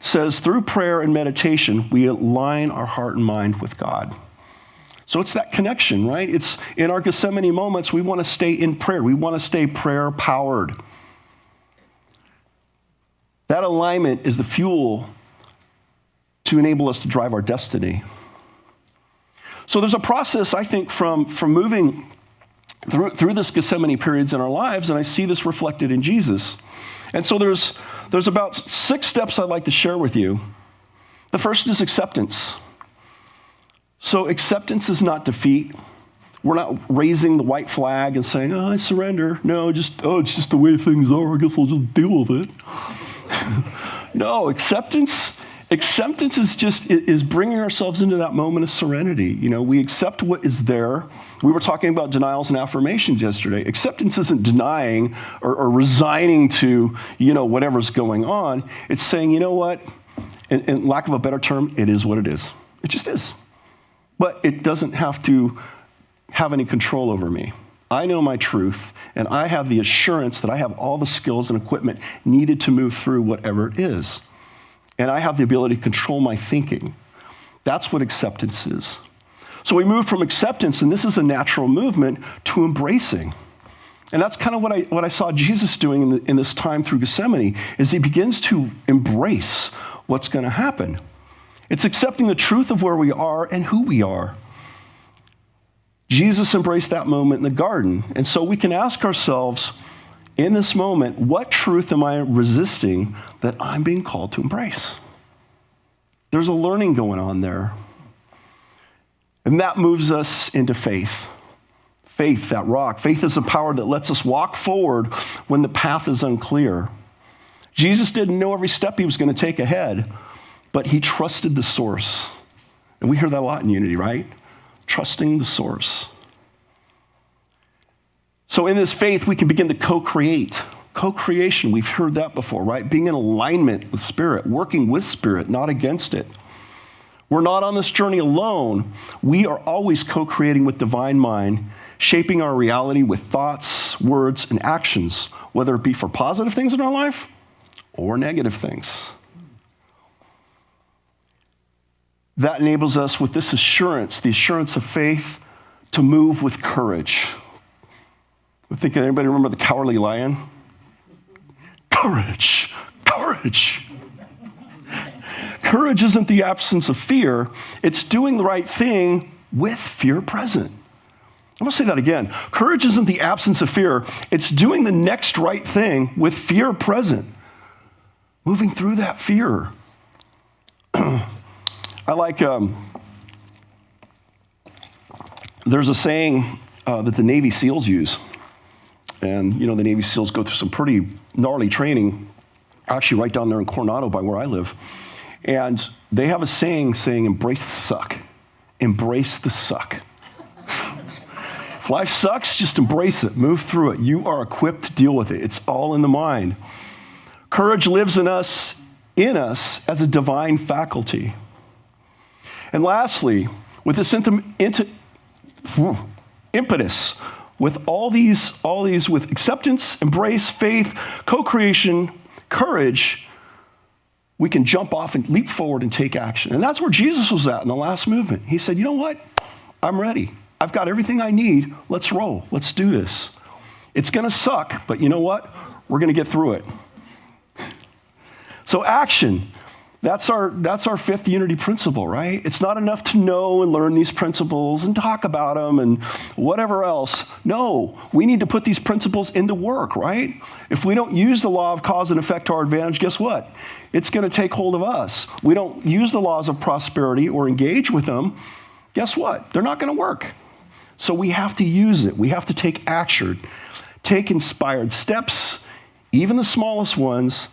says through prayer and meditation, we align our heart and mind with God. So it's that connection, right? It's in our Gethsemane moments, we want to stay in prayer. We want to stay prayer powered. That alignment is the fuel to enable us to drive our destiny. So there's a process, I think, from moving through this Gethsemane periods in our lives, and I see this reflected in Jesus. And so there's about 6 steps I'd like to share with you. The first is acceptance. So acceptance is not defeat. We're not raising the white flag and saying, oh, I surrender. No, it's just the way things are. I guess I'll just deal with it. No, acceptance is bringing ourselves into that moment of serenity. You know, we accept what is there. We were talking about denials and affirmations yesterday. Acceptance isn't denying or resigning to, whatever's going on. It's saying, you know what, in lack of a better term, it is what it is. It just is. But it doesn't have to have any control over me. I know my truth, and I have the assurance that I have all the skills and equipment needed to move through whatever it is. And I have the ability to control my thinking. That's what acceptance is. So we move from acceptance, and this is a natural movement, to embracing. And that's kind of what I saw Jesus doing in this time through Gethsemane, is he begins to embrace what's going to happen. It's accepting the truth of where we are and who we are. Jesus embraced that moment in the garden. And so we can ask ourselves in this moment, what truth am I resisting that I'm being called to embrace? There's a learning going on there. And that moves us into faith. Faith, that rock. Faith is a power that lets us walk forward when the path is unclear. Jesus didn't know every step he was going to take ahead, but he trusted the source. And we hear that a lot in Unity, right? Trusting the source. So in this faith, we can begin to co-create. Co-creation, we've heard that before, right? Being in alignment with Spirit, working with Spirit, not against it. We're not on this journey alone. We are always co-creating with divine mind, shaping our reality with thoughts, words, and actions, whether it be for positive things in our life or negative things. That enables us with this assurance, the assurance of faith, to move with courage. I think anybody remember the Cowardly Lion? Courage, courage. Courage isn't the absence of fear. It's doing the right thing with fear present. I'm going to say that again. Courage isn't the absence of fear. It's doing the next right thing with fear present. Moving through that fear. I like, there's a saying that the Navy SEALs use. And, you know, the Navy SEALs go through some pretty gnarly training, actually right down there in Coronado by where I live. And they have a saying embrace the suck. Embrace the suck. If life sucks, just embrace it. Move through it. You are equipped to deal with it. It's all in the mind. Courage lives in us as a divine faculty. And lastly, with this impetus, with all these with acceptance, embrace, faith, co-creation, courage, we can jump off and leap forward and take action. And that's where Jesus was at in the last movement. He said, you know what? I'm ready. I've got everything I need. Let's roll. Let's do this. It's going to suck, but you know what? We're going to get through it. So action. That's our fifth unity principle, right? It's not enough to know and learn these principles and talk about them and whatever else. No, we need to put these principles into work, right? If we don't use the law of cause and effect to our advantage, guess what? It's going to take hold of us. We don't use the laws of prosperity or engage with them, guess what? They're not going to work. So we have to use it. We have to take action, take inspired steps, even the smallest ones,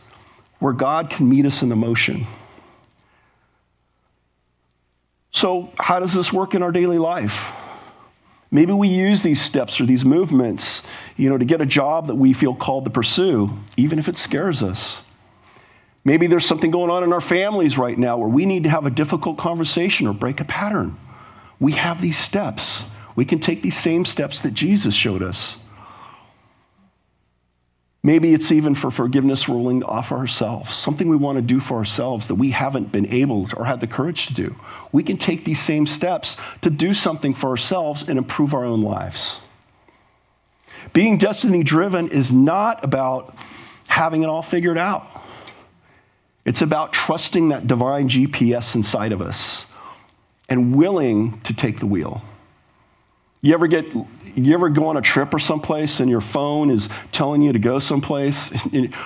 where God can meet us in the motion. So how does this work in our daily life? Maybe we use these steps or these movements, to get a job that we feel called to pursue, even if it scares us. Maybe there's something going on in our families right now where we need to have a difficult conversation or break a pattern. We have these steps. We can take these same steps that Jesus showed us. Maybe it's even for forgiveness we're willing to offer ourselves, something we want to do for ourselves that we haven't been able or had the courage to do. We can take these same steps to do something for ourselves and improve our own lives. Being destiny-driven is not about having it all figured out. It's about trusting that divine GPS inside of us and willing to take the wheel. You ever go on a trip or someplace and your phone is telling you to go someplace?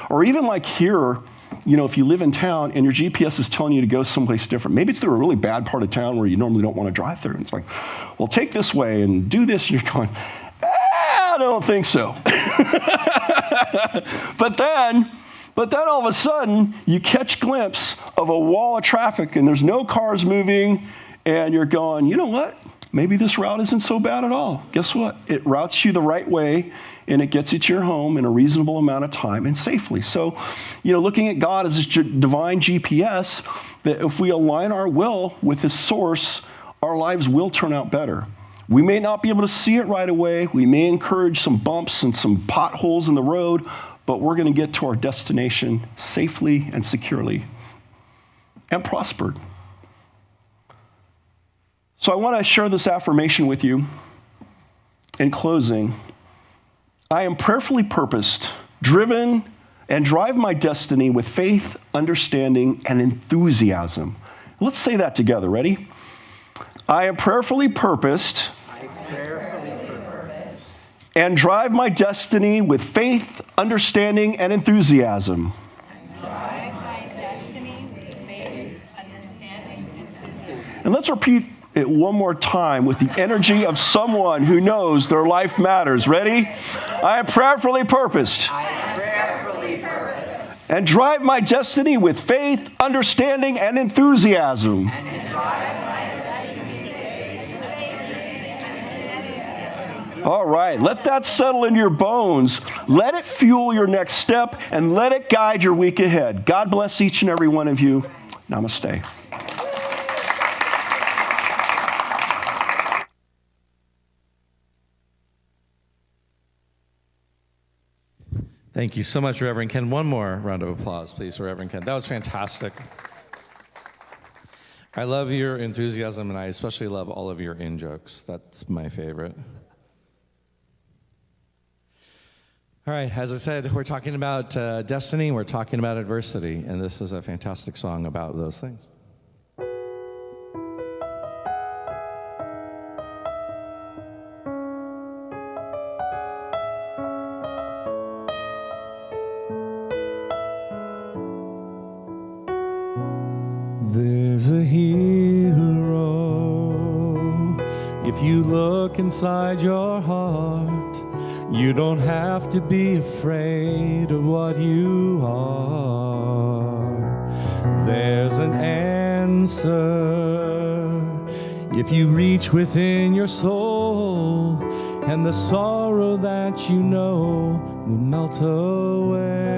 Or even like here, if you live in town and your GPS is telling you to go someplace different. Maybe it's through a really bad part of town where you normally don't want to drive through. And it's like, well, take this way and do this. And you're going, I don't think so. But then all of a sudden, you catch a glimpse of a wall of traffic and there's no cars moving. And you're going, you know what? Maybe this route isn't so bad at all. Guess what? It routes you the right way, and it gets you to your home in a reasonable amount of time and safely. So, looking at God as this divine GPS, that if we align our will with His source, our lives will turn out better. We may not be able to see it right away. We may encourage some bumps and some potholes in the road, but we're going to get to our destination safely and securely and prospered. So I want to share this affirmation with you. In closing, I am prayerfully purposed, driven, and drive my destiny with faith, understanding, and enthusiasm. Let's say that together. Ready? I am prayerfully purposed, and drive my destiny with faith, understanding, and enthusiasm. And let's repeat it one more time with the energy of someone who knows their life matters. Ready? I am prayerfully purposed. And drive my destiny with faith, understanding, and enthusiasm. All right, let that settle in your bones. Let it fuel your next step, and let it guide your week ahead. God bless each and every one of you. Namaste. Thank you so much, Reverend Ken. One more round of applause, please, for Reverend Ken. That was fantastic. I love your enthusiasm, and I especially love all of your in-jokes. That's my favorite. All right, as I said, we're talking about destiny, we're talking about adversity, and this is a fantastic song about those things. There's a hero if you look inside your heart. You don't have to be afraid of what you are. There's an answer if you reach within your soul, and the sorrow that you know will melt away.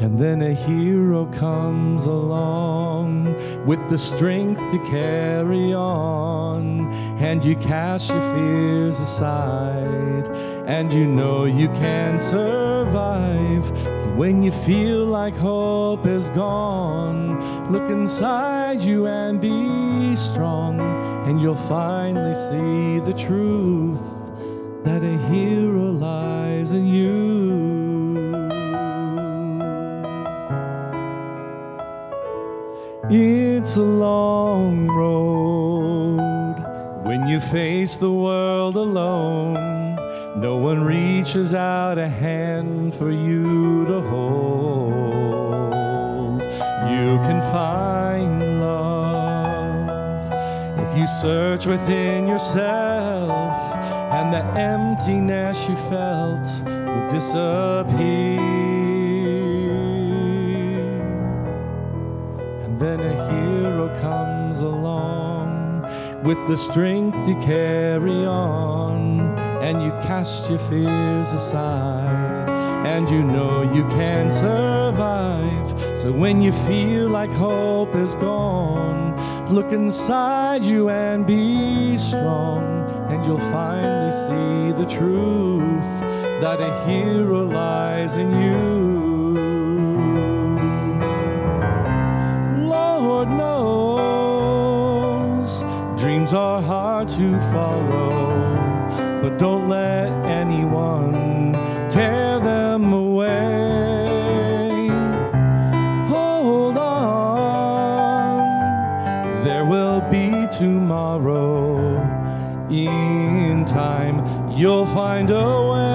And then a hero comes along with the strength to carry on, and you cast your fears aside, and you know you can survive. When you feel like hope is gone, look inside you and be strong, and you'll finally see the truth that a hero lies in you. It's a long road when you face the world alone. No one reaches out a hand for you to hold. You can find love if you search within yourself, and the emptiness you felt will disappear. Then a hero comes along with the strength to carry on, and you cast your fears aside, and you know you can survive. So when you feel like hope is gone, look inside you and be strong, and you'll finally see the truth that a hero lies in you. Lord knows dreams are hard to follow, but don't let anyone tear them away. Hold on, there will be tomorrow. In time, you'll find a way.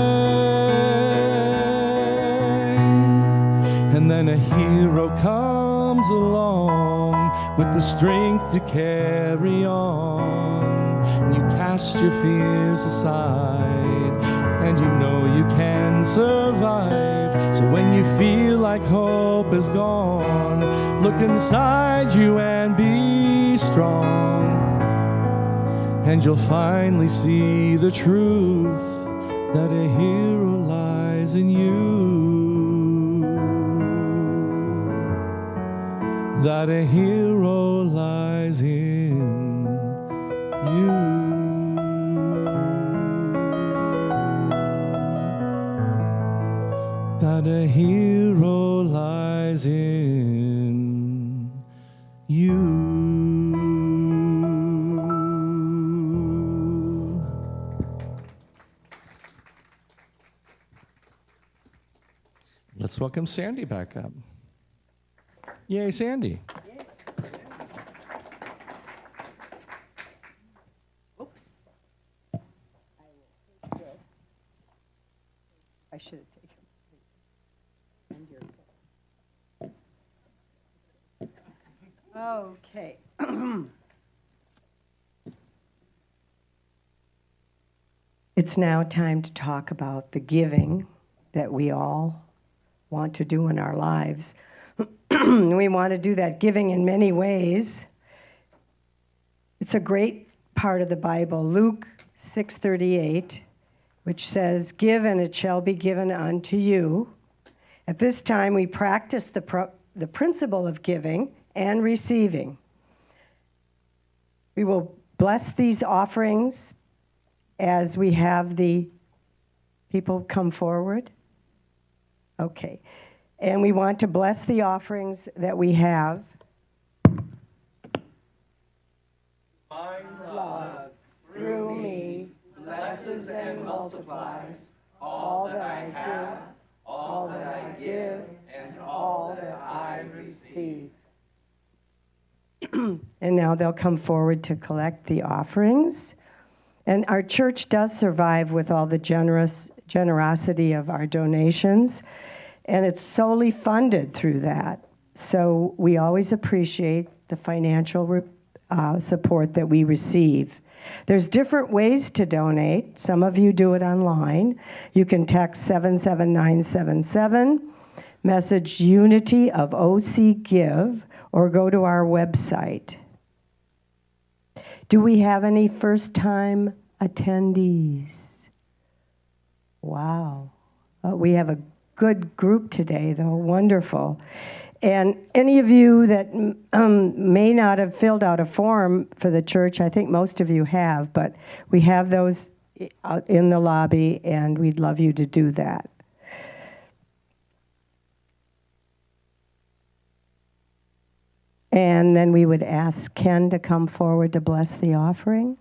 And then a hero comes along with the strength to carry on. You cast your fears aside, and you know you can survive. So when you feel like hope is gone, look inside you and be strong, and you'll finally see the truth that a hero lies in you. That a hero lies in you. That a hero lies in you. Let's welcome Sandy back up. Yay, Sandy. Oops. I will take this. I should have taken it. And your Okay. It's now time to talk about the giving that we all want to do in our lives. We want to do that giving in many ways. It's a great part of the Bible, Luke 6:38, which says, "Give and it shall be given unto you." At this time, we practice the principle of giving and receiving. We will bless these offerings as we have the people come forward. Okay. And we want to bless the offerings that we have. Find Love through me blesses and multiplies all that I have, all that I give, and all that I receive. And now they'll come forward to collect the offerings. And our church does survive with all the generosity of our donations, and it's solely funded through that. So we always appreciate the financial support that we receive. There's different ways to donate. Some of you do it online. You can text 77977, message Unity of OC Give, or go to our website. Do we have any first-time attendees? Wow. We have a good group today, though. Wonderful. And any of you that may not have filled out a form for the church, I think most of you have, but we have those out in the lobby, and we'd love you to do that. And then we would ask Ken to come forward to bless the offering.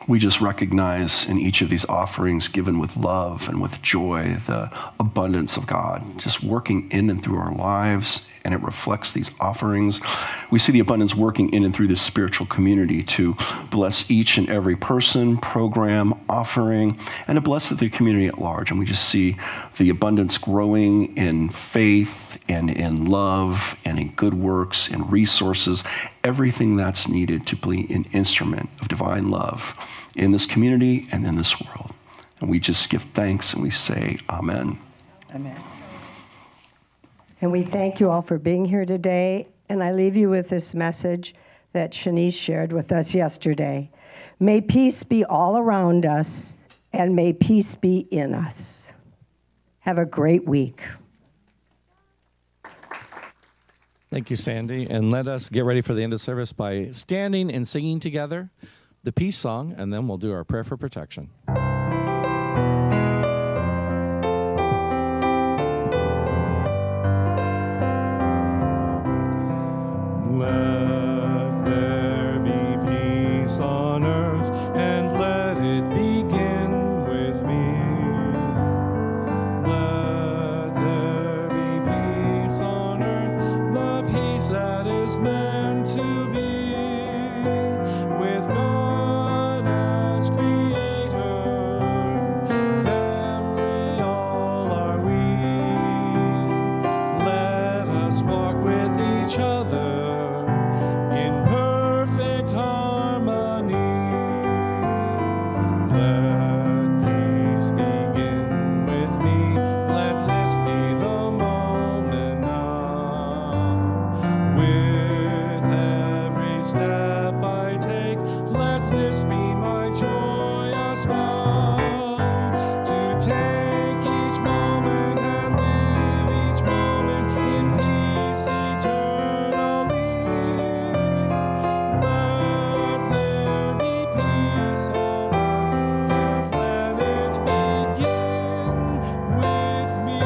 We just recognize in each of these offerings given with love and with joy the abundance of God just working in and through our lives, and it reflects these offerings. We see the abundance working in and through this spiritual community to bless each and every person, program, offering, and to bless the community at large. And we just see the abundance growing in faith and in love and in good works and resources, everything that's needed to be an instrument of divine love in this community and in this world. And we just give thanks and we say amen. Amen. And we thank you all for being here today. And I leave you with this message that Shanice shared with us yesterday. May peace be all around us, and may peace be in us. Have a great week. Thank you, Sandy. And let us get ready for the end of service by standing and singing together the peace song, and then we'll do our prayer for protection. Let there be peace on earth, and let it begin with me. Let there be peace on earth, the peace that is meant to be, with God as creator, family all are we. Let us walk with each other in perfect harmony. Let peace begin with me. Let this be the moment now. With every step I take, let this be my joyous vow. To take each moment and live each moment in peace eternally. Let there be peace on earth, and let it begin with me.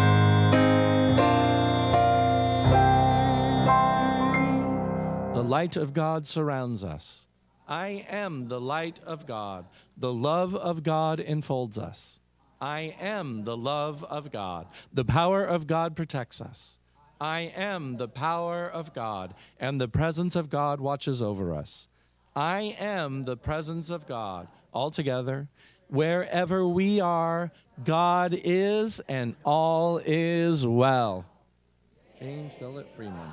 The light of God surrounds us. I am the light of God. The love of God enfolds us. I am the love of God. The power of God protects us. I am the power of God, and the presence of God watches over us. I am the presence of God. All together, wherever we are, God is, and all is well. James Philip Freeman.